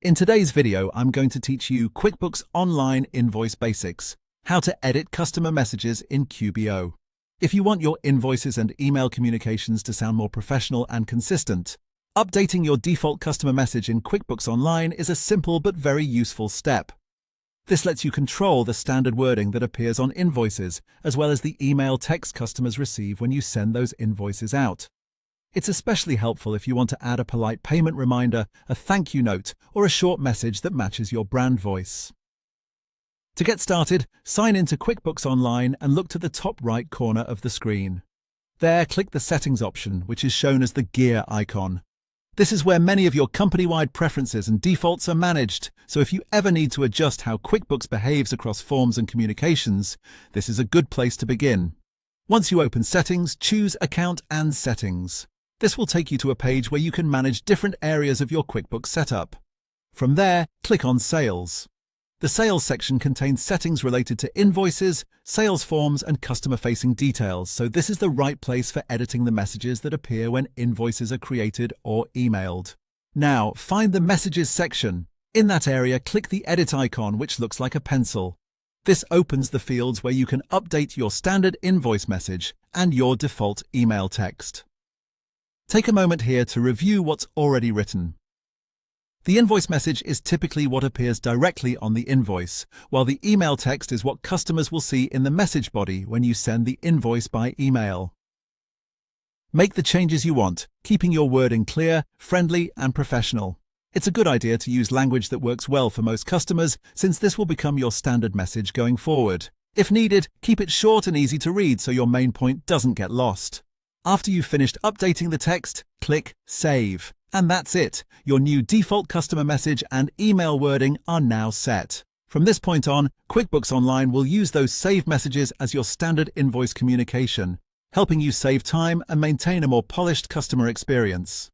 In today's video, I'm going to teach you QuickBooks Online Invoice Basics, how to edit customer messages in QBO. If you want your invoices and email communications to sound more professional and consistent, updating your default customer message in QuickBooks Online is a simple but very useful step. This lets you control the standard wording that appears on invoices, as well as the email text customers receive when you send those invoices out. It's especially helpful if you want to add a polite payment reminder, a thank you note, or a short message that matches your brand voice. To get started, sign into QuickBooks Online and look to the top right corner of the screen. There, click the Settings option, which is shown as the gear icon. This is where many of your company-wide preferences and defaults are managed, so if you ever need to adjust how QuickBooks behaves across forms and communications, this is a good place to begin. Once you open Settings, choose Account and Settings. This will take you to a page where you can manage different areas of your QuickBooks setup. From there, click on Sales. The Sales section contains settings related to invoices, sales forms, and customer-facing details, so this is the right place for editing the messages that appear when invoices are created or emailed. Now, find the Messages section. In that area, click the Edit icon, which looks like a pencil. This opens the fields where you can update your standard invoice message and your default email text. Take a moment here to review what's already written. The invoice message is typically what appears directly on the invoice, while the email text is what customers will see in the message body when you send the invoice by email. Make the changes you want, keeping your wording clear, friendly, and professional. It's a good idea to use language that works well for most customers, since this will become your standard message going forward. If needed, keep it short and easy to read so your main point doesn't get lost. After you've finished updating the text, click Save. And that's it. Your new default customer message and email wording are now set. From this point on, QuickBooks Online will use those saved messages as your standard invoice communication, helping you save time and maintain a more polished customer experience.